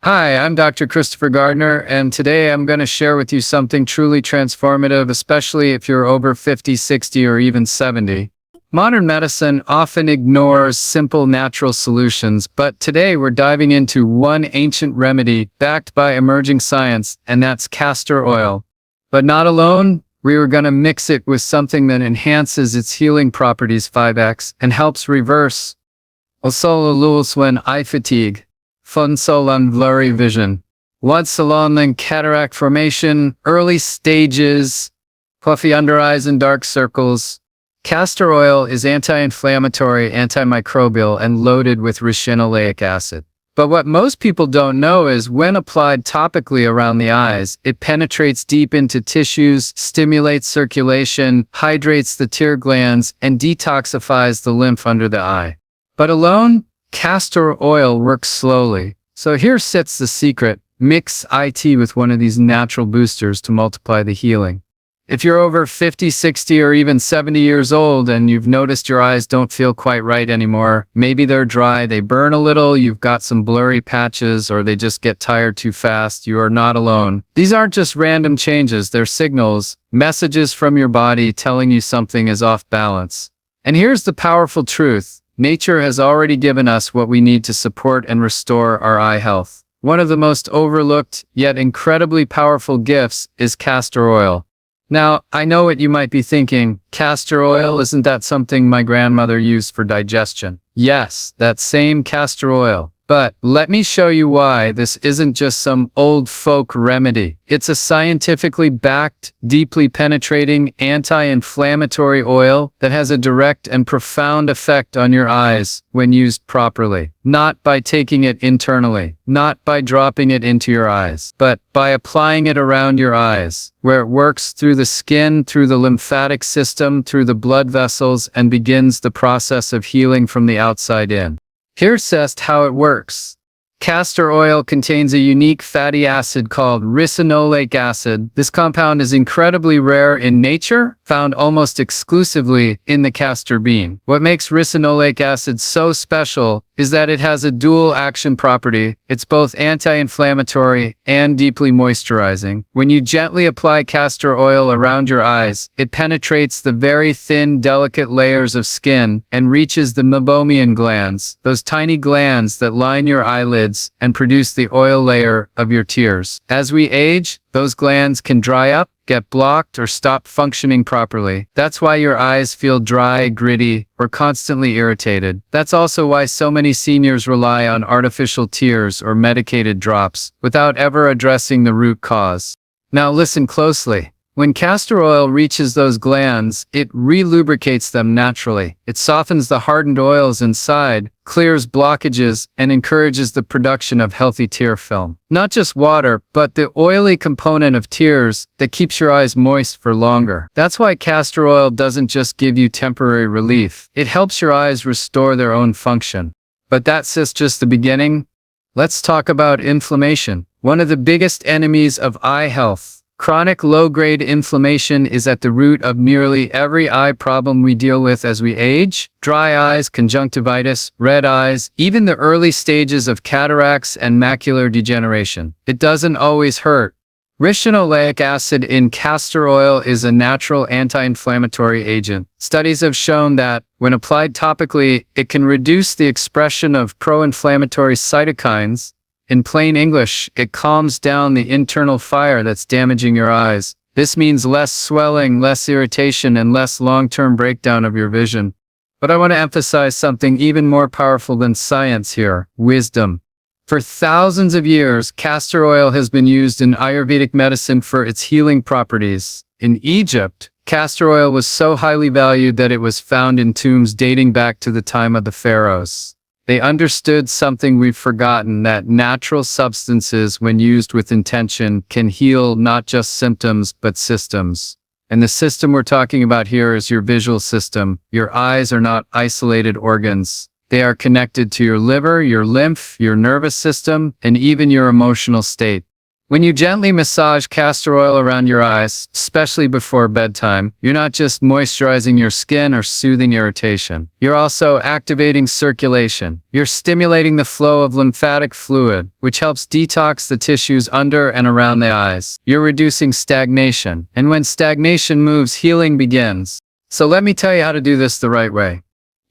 Hi, I'm Dr. Christopher Gardner, and today I'm going to share with you something truly transformative, especially if you're over 50, 60, or even 70. Modern medicine often ignores simple natural solutions, but today we're diving into one ancient remedy backed by emerging science, and that's castor oil. But not alone, we are going to mix it with something that enhances its healing properties 5x and helps reverse when eye fatigue. Funsolan blurry vision. Wadsalonling cataract formation, early stages, puffy under eyes and dark circles. Castor oil is anti-inflammatory, antimicrobial, and loaded with ricinoleic acid. But what most people don't know is when applied topically around the eyes, it penetrates deep into tissues, stimulates circulation, hydrates the tear glands, and detoxifies the lymph under the eye. But alone, castor oil works slowly. So here sits the secret. Mix IT with one of these natural boosters to multiply the healing. If you're over 50, 60, or even 70 years old and you've noticed your eyes don't feel quite right anymore, maybe they're dry, they burn a little, you've got some blurry patches, or they just get tired too fast, you are not alone. These aren't just random changes, they're signals, messages from your body telling you something is off balance. And here's the powerful truth. Nature has already given us what we need to support and restore our eye health. One of the most overlooked, yet incredibly powerful gifts is castor oil. Now, I know what you might be thinking, castor oil, isn't that something my grandmother used for digestion? Yes, that same castor oil. But let me show you why this isn't just some old folk remedy. It's a scientifically backed, deeply penetrating, anti-inflammatory oil that has a direct and profound effect on your eyes when used properly. Not by taking it internally, not by dropping it into your eyes, but by applying it around your eyes, where it works through the skin, through the lymphatic system, through the blood vessels, and begins the process of healing from the outside in. Here's just how it works. Castor oil contains a unique fatty acid called ricinoleic acid. This compound is incredibly rare in nature, found almost exclusively in the castor bean. What makes ricinoleic acid so special is that it has a dual action property. It's both anti-inflammatory and deeply moisturizing. When you gently apply castor oil around your eyes, it penetrates the very thin, delicate layers of skin and reaches the meibomian glands, those tiny glands that line your eyelids and produce the oil layer of your tears. As we age, those glands can dry up, get blocked, or stop functioning properly. That's why your eyes feel dry, gritty, or constantly irritated. That's also why so many seniors rely on artificial tears or medicated drops without ever addressing the root cause. Now listen closely. When castor oil reaches those glands, it re-lubricates them naturally. It softens the hardened oils inside, clears blockages, and encourages the production of healthy tear film. Not just water, but the oily component of tears that keeps your eyes moist for longer. That's why castor oil doesn't just give you temporary relief. It helps your eyes restore their own function. But that's just the beginning. Let's talk about inflammation. One of the biggest enemies of eye health. Chronic low-grade inflammation is at the root of nearly every eye problem we deal with as we age. Dry eyes, conjunctivitis, red eyes, even the early stages of cataracts and macular degeneration. It doesn't always hurt. Ricinoleic acid in castor oil is a natural anti-inflammatory agent. Studies have shown that, when applied topically, it can reduce the expression of pro-inflammatory cytokines. In plain English, it calms down the internal fire that's damaging your eyes. This means less swelling, less irritation, and less long-term breakdown of your vision. But I want to emphasize something even more powerful than science here: wisdom. For thousands of years, castor oil has been used in Ayurvedic medicine for its healing properties. In Egypt, castor oil was so highly valued that it was found in tombs dating back to the time of the pharaohs. They understood something we've forgotten, that natural substances, when used with intention, can heal not just symptoms, but systems. And the system we're talking about here is your visual system. Your eyes are not isolated organs. They are connected to your liver, your lymph, your nervous system, and even your emotional state. When you gently massage castor oil around your eyes, especially before bedtime, you're not just moisturizing your skin or soothing irritation. You're also activating circulation. You're stimulating the flow of lymphatic fluid, which helps detox the tissues under and around the eyes. You're reducing stagnation. And when stagnation moves, healing begins. So let me tell you how to do this the right way.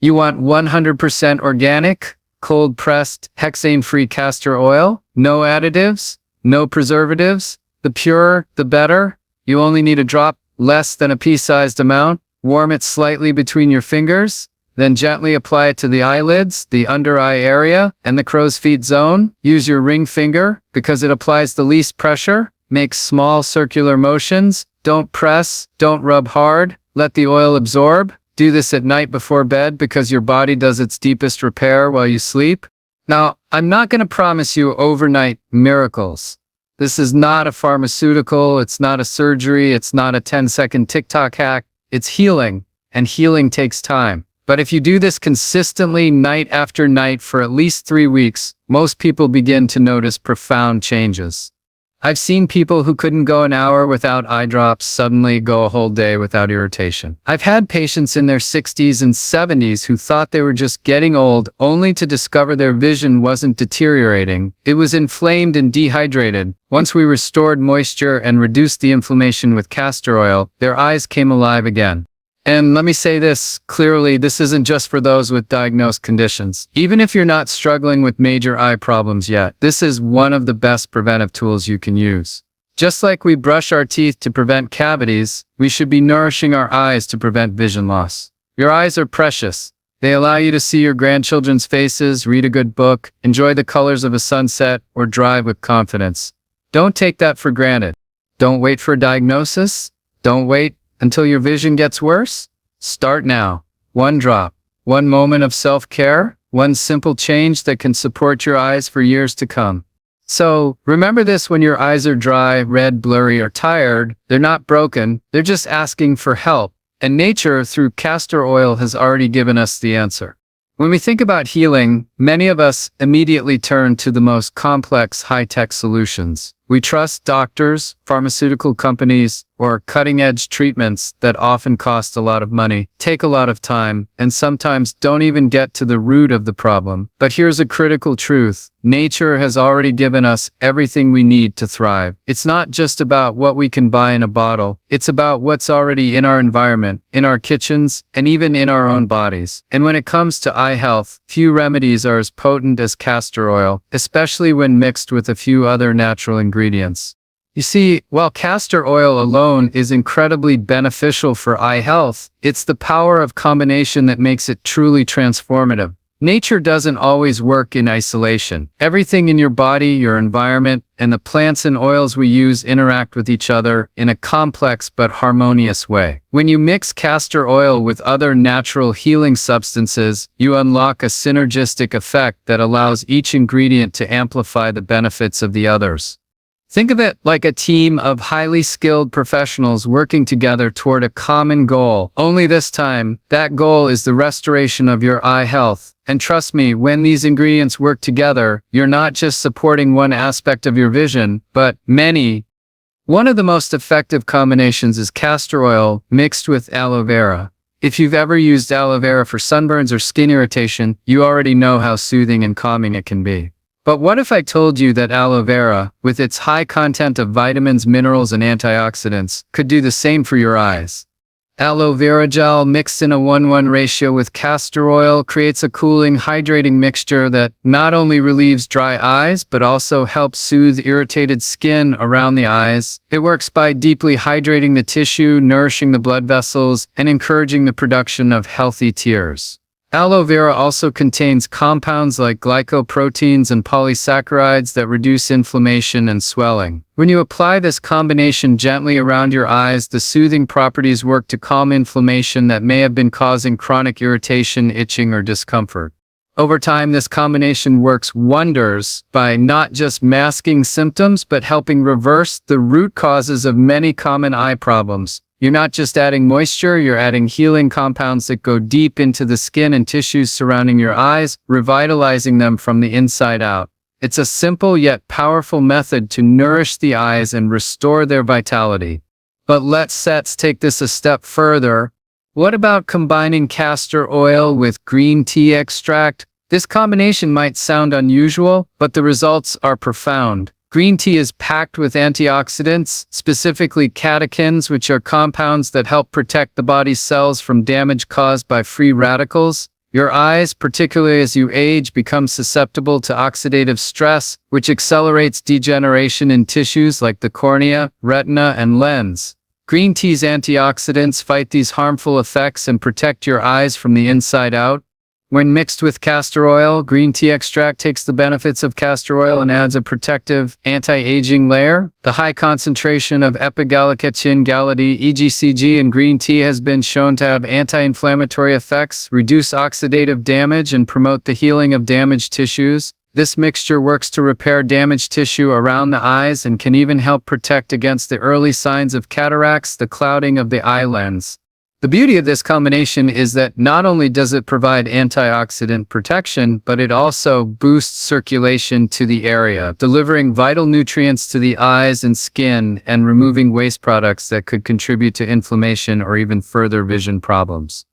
You want 100% organic, cold-pressed, hexane-free castor oil, no additives, no preservatives. The purer, the better. You only need a drop, less than a pea-sized amount. Warm it slightly between your fingers, then gently apply it to the eyelids, the under-eye area, and the crow's feet zone. Use your ring finger because it applies the least pressure. Make small circular motions. Don't press, don't rub hard. Let the oil absorb. Do this at night before bed because your body does its deepest repair while you sleep. Now, I'm not going to promise you overnight miracles. This is not a pharmaceutical, it's not a surgery, it's not a 10-second TikTok hack. It's healing, and healing takes time. But if you do this consistently night after night for at least 3 weeks, most people begin to notice profound changes. I've seen people who couldn't go an hour without eye drops suddenly go a whole day without irritation. I've had patients in their 60s and 70s who thought they were just getting old, only to discover their vision wasn't deteriorating. It was inflamed and dehydrated. Once we restored moisture and reduced the inflammation with castor oil, their eyes came alive again. And let me say this clearly, this isn't just for those with diagnosed conditions. Even if you're not struggling with major eye problems yet, this is one of the best preventive tools you can use. Just like we brush our teeth to prevent cavities, we should be nourishing our eyes to prevent vision loss. Your eyes are precious. They allow you to see your grandchildren's faces, read a good book, enjoy the colors of a sunset, or drive with confidence. Don't take that for granted. Don't wait for a diagnosis. Don't wait until your vision gets worse? Start now. One drop, one moment of self-care, one simple change that can support your eyes for years to come. So, remember this when your eyes are dry, red, blurry, or tired. They're not broken, they're just asking for help. And nature, through castor oil, has already given us the answer. When we think about healing, many of us immediately turn to the most complex high-tech solutions. We trust doctors, pharmaceutical companies, or cutting-edge treatments that often cost a lot of money, take a lot of time, and sometimes don't even get to the root of the problem. But here's a critical truth. Nature has already given us everything we need to thrive. It's not just about what we can buy in a bottle. It's about what's already in our environment, in our kitchens, and even in our own bodies. And when it comes to eye health, few remedies are as potent as castor oil, especially when mixed with a few other natural ingredients. You see, while castor oil alone is incredibly beneficial for eye health, it's the power of combination that makes it truly transformative. Nature doesn't always work in isolation. Everything in your body, your environment, and the plants and oils we use interact with each other in a complex but harmonious way. When you mix castor oil with other natural healing substances, you unlock a synergistic effect that allows each ingredient to amplify the benefits of the others. Think of it like a team of highly skilled professionals working together toward a common goal. Only this time, that goal is the restoration of your eye health. And trust me, when these ingredients work together, you're not just supporting one aspect of your vision, but many. One of the most effective combinations is castor oil mixed with aloe vera. If you've ever used aloe vera for sunburns or skin irritation, you already know how soothing and calming it can be. But what if I told you that aloe vera, with its high content of vitamins, minerals, and antioxidants, could do the same for your eyes? Aloe vera gel mixed in a 1:1 ratio with castor oil creates a cooling, hydrating mixture that not only relieves dry eyes, but also helps soothe irritated skin around the eyes. It works by deeply hydrating the tissue, nourishing the blood vessels, and encouraging the production of healthy tears. Aloe vera also contains compounds like glycoproteins and polysaccharides that reduce inflammation and swelling. When you apply this combination gently around your eyes, the soothing properties work to calm inflammation that may have been causing chronic irritation, itching, or discomfort. Over time, this combination works wonders by not just masking symptoms, but helping reverse the root causes of many common eye problems. You're not just adding moisture, you're adding healing compounds that go deep into the skin and tissues surrounding your eyes, revitalizing them from the inside out. It's a simple yet powerful method to nourish the eyes and restore their vitality. But let's take this a step further. What about combining castor oil with green tea extract? This combination might sound unusual, but the results are profound. Green tea is packed with antioxidants, specifically catechins, which are compounds that help protect the body's cells from damage caused by free radicals. Your eyes, particularly as you age, become susceptible to oxidative stress, which accelerates degeneration in tissues like the cornea, retina, and lens. Green tea's antioxidants fight these harmful effects and protect your eyes from the inside out. When mixed with castor oil, green tea extract takes the benefits of castor oil and adds a protective, anti-aging layer. The high concentration of epigallocatechin gallidae (EGCG) in green tea has been shown to have anti-inflammatory effects, reduce oxidative damage, and promote the healing of damaged tissues. This mixture works to repair damaged tissue around the eyes and can even help protect against the early signs of cataracts, the clouding of the eye lens. The beauty of this combination is that not only does it provide antioxidant protection, but it also boosts circulation to the area, delivering vital nutrients to the eyes and skin and removing waste products that could contribute to inflammation or even further vision problems.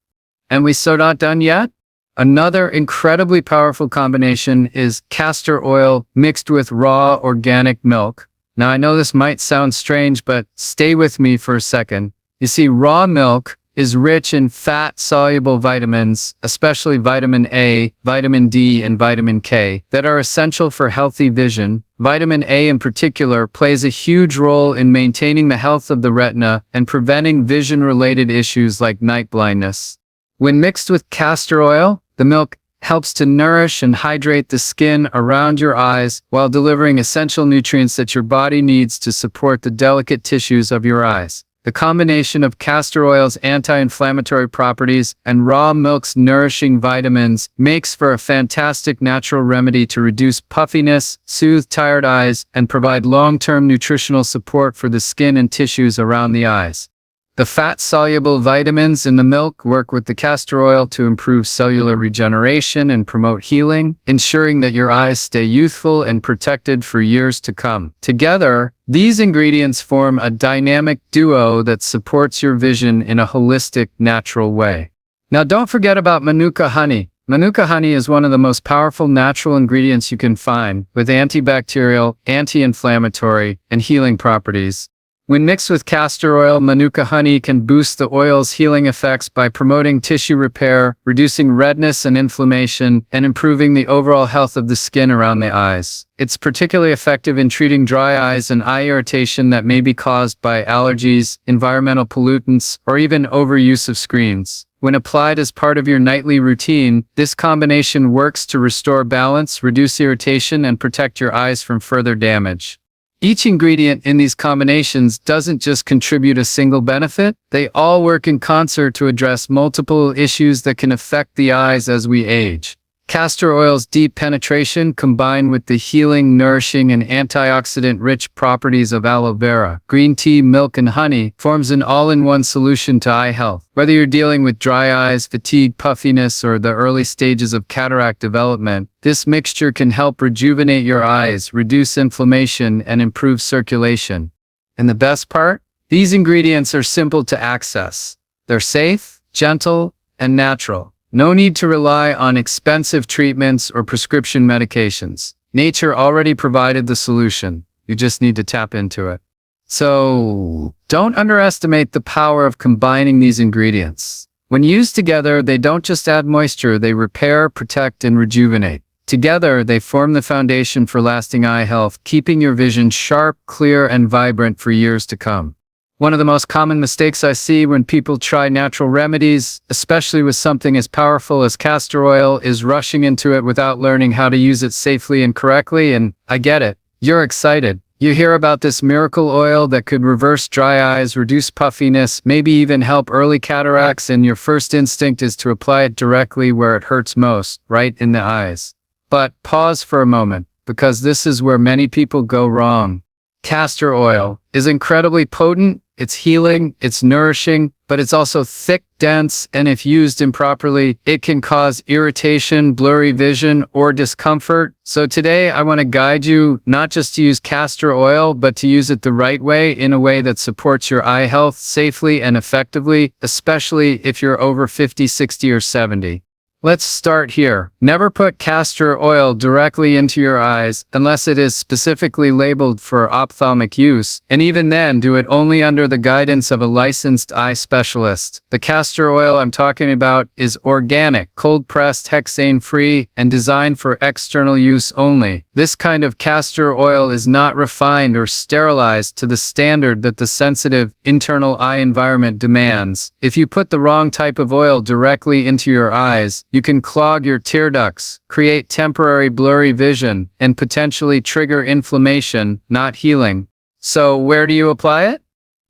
And we're so not done yet? Another incredibly powerful combination is castor oil mixed with raw organic milk. Now I know this might sound strange, but stay with me for a second. You see, raw milk is rich in fat-soluble vitamins, especially vitamin A, vitamin D, and vitamin K, that are essential for healthy vision. Vitamin A in particular plays a huge role in maintaining the health of the retina and preventing vision-related issues like night blindness. When mixed with castor oil, the milk helps to nourish and hydrate the skin around your eyes while delivering essential nutrients that your body needs to support the delicate tissues of your eyes. The combination of castor oil's anti-inflammatory properties and raw milk's nourishing vitamins makes for a fantastic natural remedy to reduce puffiness, soothe tired eyes, and provide long-term nutritional support for the skin and tissues around the eyes. The fat-soluble vitamins in the milk work with the castor oil to improve cellular regeneration and promote healing, ensuring that your eyes stay youthful and protected for years to come. Together, these ingredients form a dynamic duo that supports your vision in a holistic, natural way. Now don't forget about Manuka honey. Manuka honey is one of the most powerful natural ingredients you can find, with antibacterial, anti-inflammatory, and healing properties. When mixed with castor oil, Manuka honey can boost the oil's healing effects by promoting tissue repair, reducing redness and inflammation, and improving the overall health of the skin around the eyes. It's particularly effective in treating dry eyes and eye irritation that may be caused by allergies, environmental pollutants, or even overuse of screens. When applied as part of your nightly routine, this combination works to restore balance, reduce irritation, and protect your eyes from further damage. Each ingredient in these combinations doesn't just contribute a single benefit, they all work in concert to address multiple issues that can affect the eyes as we age. Castor oil's deep penetration, combined with the healing, nourishing, and antioxidant-rich properties of aloe vera, green tea, milk, and honey, forms an all-in-one solution to eye health. Whether you're dealing with dry eyes, fatigue, puffiness, or the early stages of cataract development, this mixture can help rejuvenate your eyes, reduce inflammation, and improve circulation. And the best part? These ingredients are simple to access. They're safe, gentle, and natural. No need to rely on expensive treatments or prescription medications. Nature already provided the solution. You just need to tap into it. So, don't underestimate the power of combining these ingredients. When used together, they don't just add moisture, they repair, protect, and rejuvenate. Together, they form the foundation for lasting eye health, keeping your vision sharp, clear, and vibrant for years to come. One of the most common mistakes I see when people try natural remedies, especially with something as powerful as castor oil, is rushing into it without learning how to use it safely and correctly. And I get it. You're excited. You hear about this miracle oil that could reverse dry eyes, reduce puffiness, maybe even help early cataracts, and your first instinct is to apply it directly where it hurts most, right in the eyes. But pause for a moment, because this is where many people go wrong. Castor oil is incredibly potent. It's healing, it's nourishing, but it's also thick, dense, and if used improperly, it can cause irritation, blurry vision, or discomfort. So today I want to guide you not just to use castor oil, but to use it the right way, in a way that supports your eye health safely and effectively, especially if you're over 50, 60, or 70. Let's start here. Never put castor oil directly into your eyes unless it is specifically labeled for ophthalmic use, and even then, do it only under the guidance of a licensed eye specialist. The castor oil I'm talking about is organic, cold-pressed, hexane-free, and designed for external use only. This kind of castor oil is not refined or sterilized to the standard that the sensitive internal eye environment demands. If you put the wrong type of oil directly into your eyes, you can clog your tear ducts, create temporary blurry vision, and potentially trigger inflammation, not healing. So where do you apply it?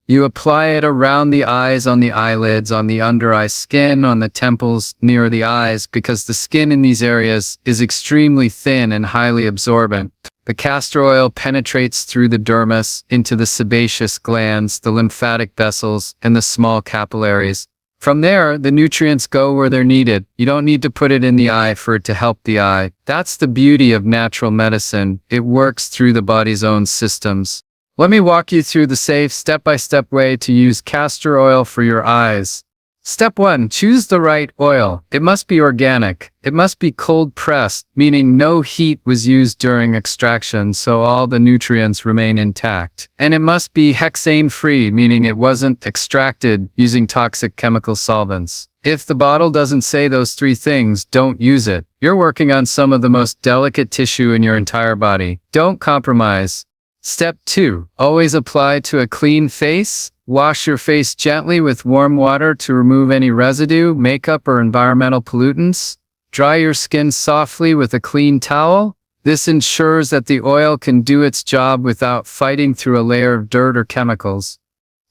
You apply it around the eyes, on the eyelids, on the under eye skin, on the temples near the eyes, because the skin in these areas is extremely thin and highly absorbent. The castor oil penetrates through the dermis into the sebaceous glands, the lymphatic vessels, and the small capillaries. From there, the nutrients go where they're needed. You don't need to put it in the eye for it to help the eye. That's the beauty of natural medicine. It works through the body's own systems. Let me walk you through the safe, step-by-step way to use castor oil for your eyes. Step 1. Choose the right oil. It must be organic. It must be cold-pressed, meaning no heat was used during extraction, so all the nutrients remain intact. And it must be hexane-free, meaning it wasn't extracted using toxic chemical solvents. If the bottle doesn't say those three things, don't use it. You're working on some of the most delicate tissue in your entire body. Don't compromise. Step 2. Always apply to a clean face. Wash your face gently with warm water to remove any residue, makeup, or environmental pollutants. Dry your skin softly with a clean towel. This ensures that the oil can do its job without fighting through a layer of dirt or chemicals.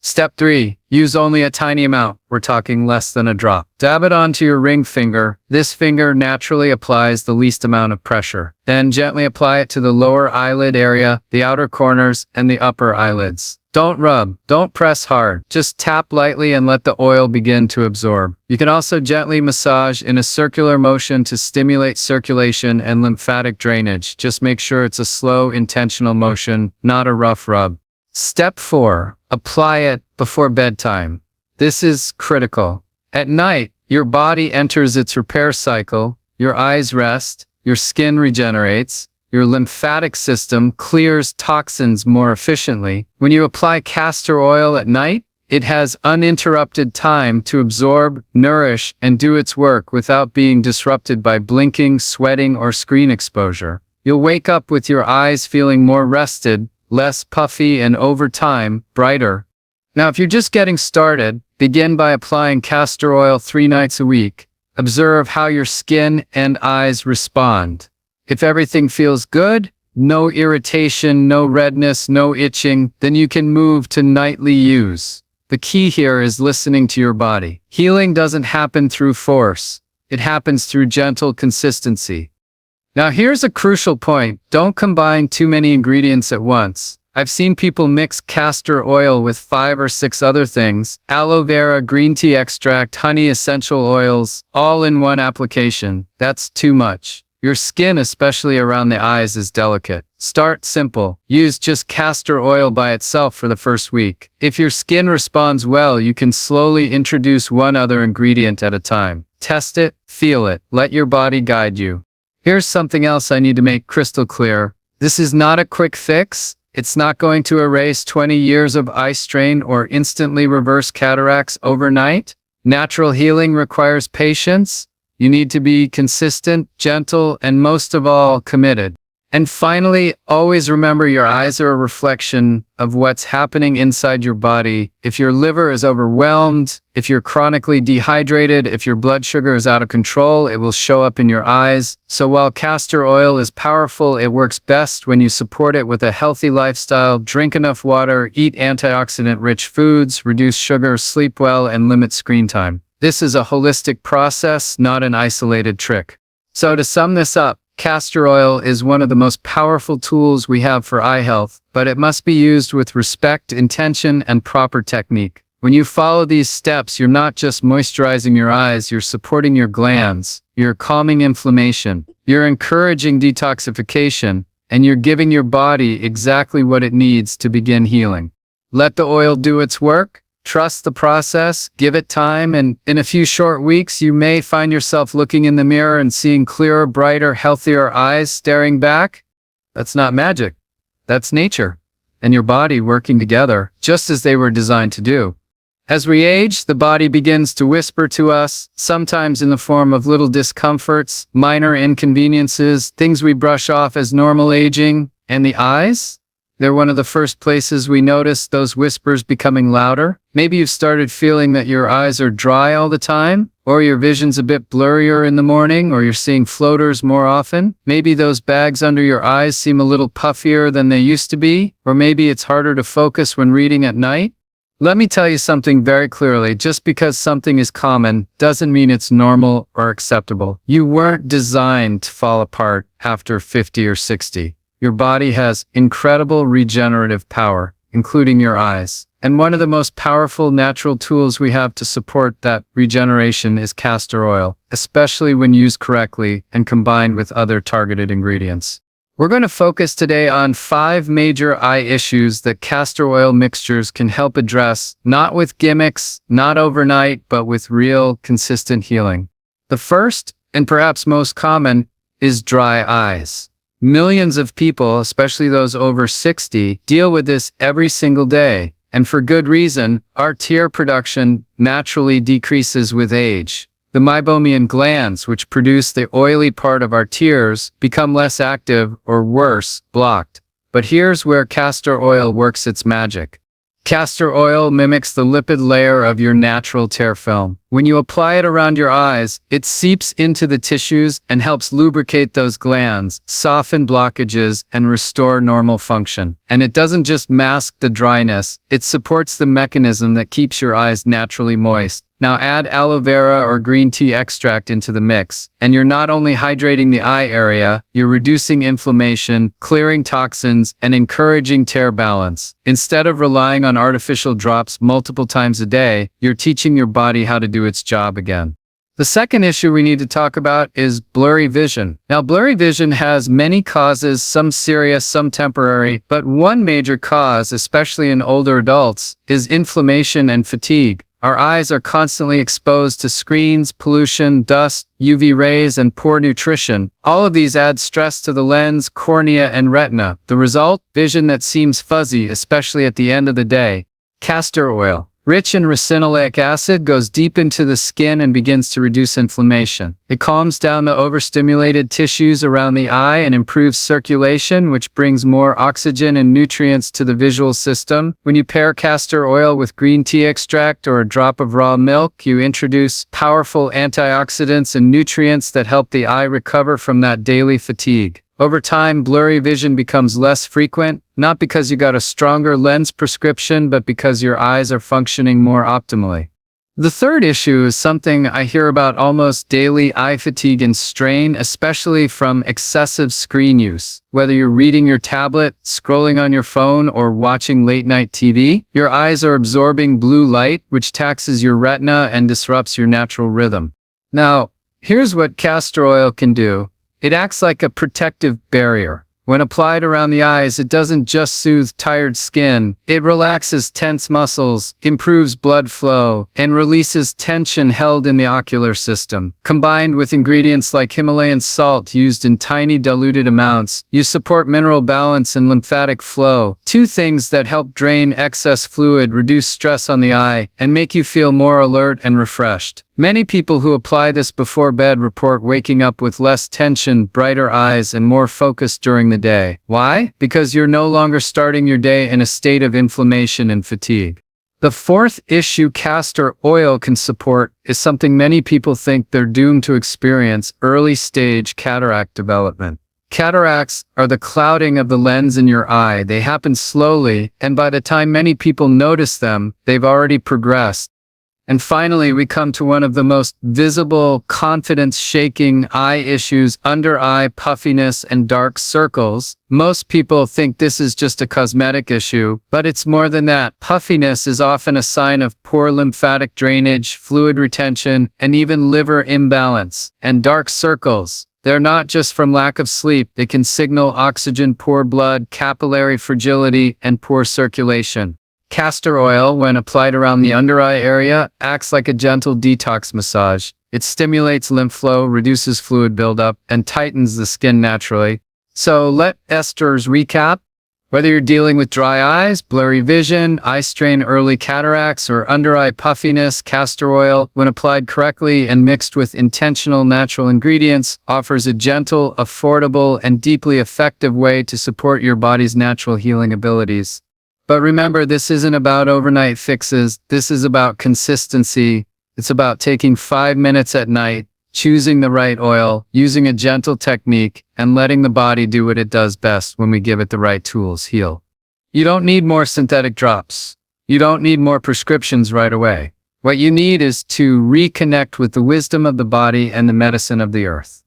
Step 3. Use only a tiny amount. We're talking less than a drop. Dab it onto your ring finger. This finger naturally applies the least amount of pressure. Then gently apply it to the lower eyelid area, the outer corners, and the upper eyelids. Don't rub. Don't press hard. Just tap lightly and let the oil begin to absorb. You can also gently massage in a circular motion to stimulate circulation and lymphatic drainage. Just make sure it's a slow, intentional motion, not a rough rub. Step 4. Apply it before bedtime. This is critical. At night, your body enters its repair cycle, your eyes rest, your skin regenerates, your lymphatic system clears toxins more efficiently. When you apply castor oil at night, it has uninterrupted time to absorb, nourish, and do its work without being disrupted by blinking, sweating, or screen exposure. You'll wake up with your eyes feeling more rested, less puffy, and over time, brighter. Now, if you're just getting started, begin by applying castor oil 3 nights a week. Observe how your skin and eyes respond. If everything feels good, no irritation, no redness, no itching, then you can move to nightly use. The key here is listening to your body. Healing doesn't happen through force. It happens through gentle consistency. Now here's a crucial point. Don't combine too many ingredients at once. I've seen people mix castor oil with 5 or 6 other things, aloe vera, green tea extract, honey, essential oils, all in one application. That's too much. Your skin, especially around the eyes, is delicate. Start simple. Use just castor oil by itself for the first week. If your skin responds well, you can slowly introduce one other ingredient at a time. Test it, feel it, let your body guide you. Here's something else I need to make crystal clear. This is not a quick fix. It's not going to erase 20 years of eye strain or instantly reverse cataracts overnight. Natural healing requires patience. You need to be consistent, gentle, and most of all, committed. And finally, always remember your eyes are a reflection of what's happening inside your body. If your liver is overwhelmed, if you're chronically dehydrated, if your blood sugar is out of control, it will show up in your eyes. So while castor oil is powerful, it works best when you support it with a healthy lifestyle, drink enough water, eat antioxidant-rich foods, reduce sugar, sleep well, and limit screen time. This is a holistic process, not an isolated trick. So to sum this up, castor oil is one of the most powerful tools we have for eye health, but it must be used with respect, intention, and proper technique. When you follow these steps, you're not just moisturizing your eyes, you're supporting your glands, you're calming inflammation, you're encouraging detoxification, and you're giving your body exactly what it needs to begin healing. Let the oil do its work, trust the process, give it time, and in a few short weeks, you may find yourself looking in the mirror and seeing clearer, brighter, healthier eyes staring back. That's not magic. That's nature, and your body working together, just as they were designed to do. As we age, the body begins to whisper to us, sometimes in the form of little discomforts, minor inconveniences, things we brush off as normal aging. And the eyes? They're one of the first places we notice those whispers becoming louder. Maybe you've started feeling that your eyes are dry all the time, or your vision's a bit blurrier in the morning, or you're seeing floaters more often. Maybe those bags under your eyes seem a little puffier than they used to be, or maybe it's harder to focus when reading at night. Let me tell you something very clearly. Just because something is common doesn't mean it's normal or acceptable. You weren't designed to fall apart after 50 or 60. Your body has incredible regenerative power, including your eyes. And one of the most powerful natural tools we have to support that regeneration is castor oil, especially when used correctly and combined with other targeted ingredients. We're going to focus today on 5 major eye issues that castor oil mixtures can help address, not with gimmicks, not overnight, but with real, consistent healing. The first, and perhaps most common, is dry eyes. Millions of people, especially those over 60, deal with this every single day. And for good reason. Our tear production naturally decreases with age. The meibomian glands, which produce the oily part of our tears, become less active or worse, blocked. But here's where castor oil works its magic. Castor oil mimics the lipid layer of your natural tear film. When you apply it around your eyes, it seeps into the tissues and helps lubricate those glands, soften blockages, and restore normal function. And it doesn't just mask the dryness, it supports the mechanism that keeps your eyes naturally moist. Now add aloe vera or green tea extract into the mix, and you're not only hydrating the eye area, you're reducing inflammation, clearing toxins, and encouraging tear balance. Instead of relying on artificial drops multiple times a day, you're teaching your body how to do its job again. The second issue we need to talk about is blurry vision. Now, blurry vision has many causes, some serious, some temporary, but one major cause, especially in older adults, is inflammation and fatigue. Our eyes are constantly exposed to screens, pollution, dust, UV rays, and poor nutrition. All of these add stress to the lens, cornea, and retina. The result? Vision that seems fuzzy, especially at the end of the day. Castor oil, rich in ricinoleic acid, goes deep into the skin and begins to reduce inflammation. It calms down the overstimulated tissues around the eye and improves circulation, which brings more oxygen and nutrients to the visual system. When you pair castor oil with green tea extract or a drop of raw milk, you introduce powerful antioxidants and nutrients that help the eye recover from that daily fatigue. Over time, blurry vision becomes less frequent, not because you got a stronger lens prescription, but because your eyes are functioning more optimally. The third issue is something I hear about almost daily: eye fatigue and strain, especially from excessive screen use. Whether you're reading your tablet, scrolling on your phone, or watching late-night TV, your eyes are absorbing blue light, which taxes your retina and disrupts your natural rhythm. Now, here's what castor oil can do. It acts like a protective barrier. When applied around the eyes, it doesn't just soothe tired skin, it relaxes tense muscles, improves blood flow, and releases tension held in the ocular system. Combined with ingredients like Himalayan salt used in tiny diluted amounts, you support mineral balance and lymphatic flow, 2 things that help drain excess fluid, reduce stress on the eye, and make you feel more alert and refreshed. Many people who apply this before bed report waking up with less tension, brighter eyes, and more focus during the day. Why? Because you're no longer starting your day in a state of inflammation and fatigue. The fourth issue castor oil can support is something many people think they're doomed to experience: early-stage cataract development. Cataracts are the clouding of the lens in your eye. They happen slowly, and by the time many people notice them, they've already progressed. And finally, we come to one of the most visible, confidence-shaking eye issues: under eye puffiness and dark circles. Most people think this is just a cosmetic issue, but it's more than that. Puffiness is often a sign of poor lymphatic drainage, fluid retention, and even liver imbalance. And dark circles, they're not just from lack of sleep. They can signal oxygen, poor blood, capillary fragility, and poor circulation. Castor oil, when applied around the under eye area, acts like a gentle detox massage. It stimulates lymph flow, reduces fluid buildup, and tightens the skin naturally. So let esters recap. Whether you're dealing with dry eyes, blurry vision, eye strain, early cataracts, or under eye puffiness, castor oil, when applied correctly and mixed with intentional natural ingredients, offers a gentle, affordable, and deeply effective way to support your body's natural healing abilities. But remember, this isn't about overnight fixes. This is about consistency. It's about taking 5 minutes at night, choosing the right oil, using a gentle technique, and letting the body do what it does best when we give it the right tools: heal. You don't need more synthetic drops. You don't need more prescriptions right away. What you need is to reconnect with the wisdom of the body and the medicine of the earth.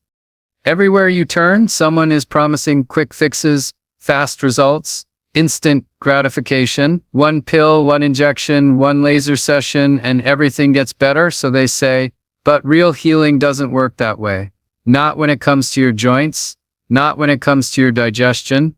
Everywhere you turn, someone is promising quick fixes, fast results, instant gratification. One pill, one injection, one laser session, and everything gets better, so they say. But real healing doesn't work that way. Not when it comes to your joints, not when it comes to your digestion.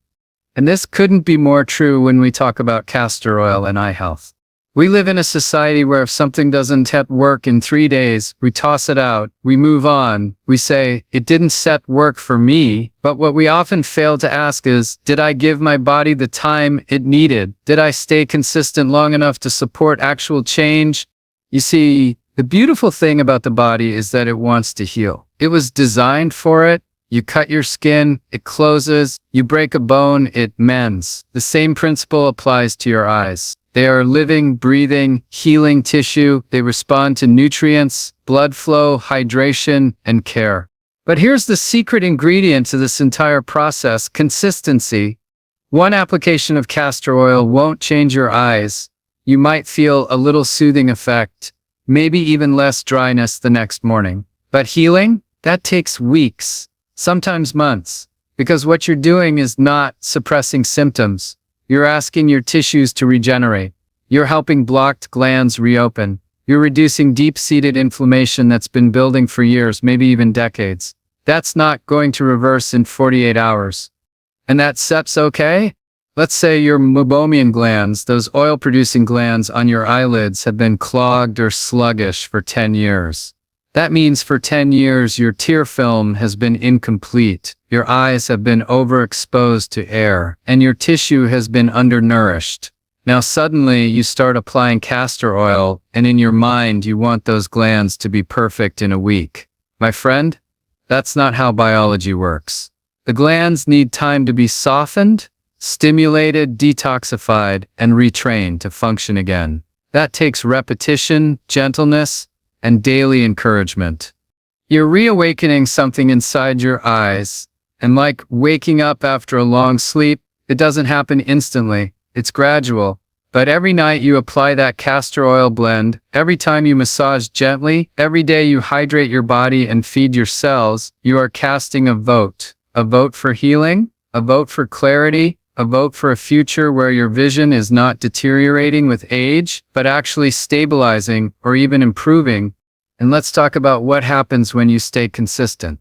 And this couldn't be more true when we talk about castor oil and eye health. We live in a society where if something doesn't work in 3 days, we toss it out, we move on, we say, it didn't work for me. But what we often fail to ask is, did I give my body the time it needed? Did I stay consistent long enough to support actual change? You see, the beautiful thing about the body is that it wants to heal. It was designed for it. You cut your skin, it closes. You break a bone, it mends. The same principle applies to your eyes. They are living, breathing, healing tissue. They respond to nutrients, blood flow, hydration, and care. But here's the secret ingredient to this entire process: consistency. One application of castor oil won't change your eyes. You might feel a little soothing effect, maybe even less dryness the next morning. But healing? That takes weeks, sometimes months, because what you're doing is not suppressing symptoms. You're asking your tissues to regenerate. You're helping blocked glands reopen. You're reducing deep-seated inflammation that's been building for years, maybe even decades. That's not going to reverse in 48 hours. And that step's okay? Let's say your meibomian glands, those oil-producing glands on your eyelids, have been clogged or sluggish for 10 years. That means for 10 years your tear film has been incomplete, your eyes have been overexposed to air, and your tissue has been undernourished. Now suddenly you start applying castor oil, and in your mind you want those glands to be perfect in a week. My friend, that's not how biology works. The glands need time to be softened, stimulated, detoxified, and retrained to function again. That takes repetition, gentleness, and daily encouragement. You're reawakening something inside your eyes, and like waking up after a long sleep, it doesn't happen instantly. It's gradual. But every night you apply that castor oil blend, every time you massage gently, every day you hydrate your body and feed your cells, you are casting a vote. A vote for healing, a vote for clarity, a vote for a future where your vision is not deteriorating with age, but actually stabilizing or even improving. And let's talk about what happens when you stay consistent.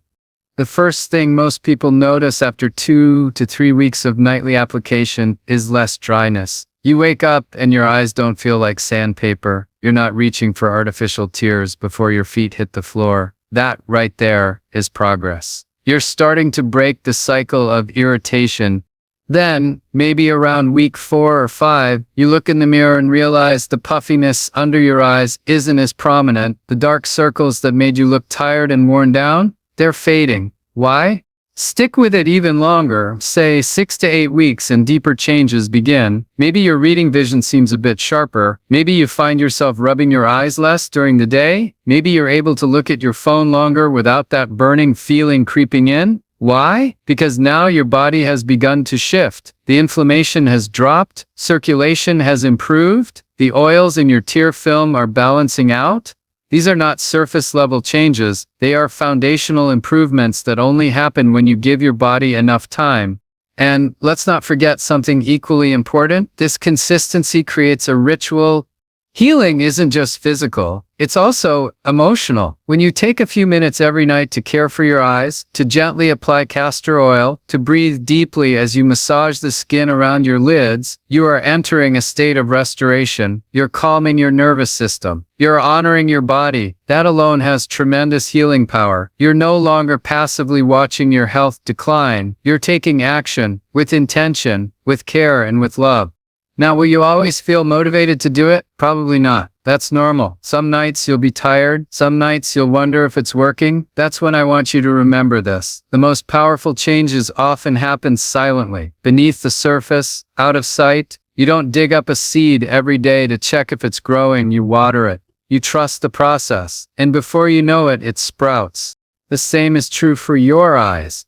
The first thing most people notice after 2 to 3 weeks of nightly application is less dryness. You wake up and your eyes don't feel like sandpaper. You're not reaching for artificial tears before your feet hit the floor. That right there is progress. You're starting to break the cycle of irritation. Then, maybe around week 4 or 5, you look in the mirror and realize the puffiness under your eyes isn't as prominent. The dark circles that made you look tired and worn down, they're fading. Why? Stick with it even longer, say 6 to 8 weeks, and deeper changes begin. Maybe your reading vision seems a bit sharper. Maybe you find yourself rubbing your eyes less during the day. Maybe you're able to look at your phone longer without that burning feeling creeping in. Why? Because now your body has begun to shift. The inflammation has dropped, circulation has improved, The oils in your tear film are balancing out? These are not surface-level changes, they are foundational improvements that only happen when you give your body enough time. And let's not forget something equally important. This consistency creates a ritual. Healing isn't just physical, it's also emotional. When you take a few minutes every night to care for your eyes, to gently apply castor oil, to breathe deeply as you massage the skin around your lids, you are entering a state of restoration. You're calming your nervous system. You're honoring your body. That alone has tremendous healing power. You're no longer passively watching your health decline. You're taking action, with intention, with care, and with love. Now, will you always feel motivated to do it? Probably not. That's normal. Some nights you'll be tired. Some nights you'll wonder if it's working. That's when I want you to remember this. The most powerful changes often happen silently, beneath the surface, out of sight. You don't dig up a seed every day to check if it's growing. You water it. You trust the process. And before you know it, it sprouts. The same is true for your eyes.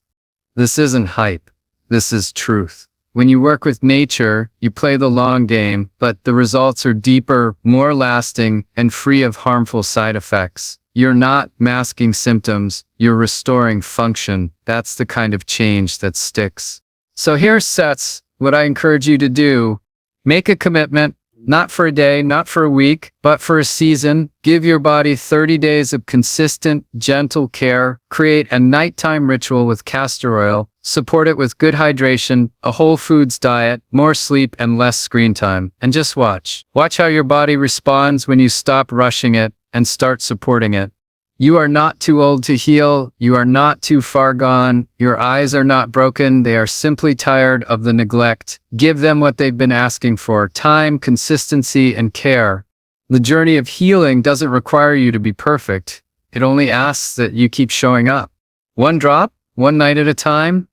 This isn't hype. This is truth. When you work with nature, you play the long game, but the results are deeper, more lasting, and free of harmful side effects. You're not masking symptoms, you're restoring function. That's the kind of change that sticks. So here's what I encourage you to do. Make a commitment, not for a day, not for a week, but for a season. Give your body 30 days of consistent, gentle care. Create a nighttime ritual with castor oil. Support it with good hydration, a whole foods diet, more sleep, and less screen time. And just watch. Watch how your body responds when you stop rushing it and start supporting it. You are not too old to heal. You are not too far gone. Your eyes are not broken. They are simply tired of the neglect. Give them what they've been asking for: time, consistency, and care. The journey of healing doesn't require you to be perfect. It only asks that you keep showing up. One drop, one night at a time.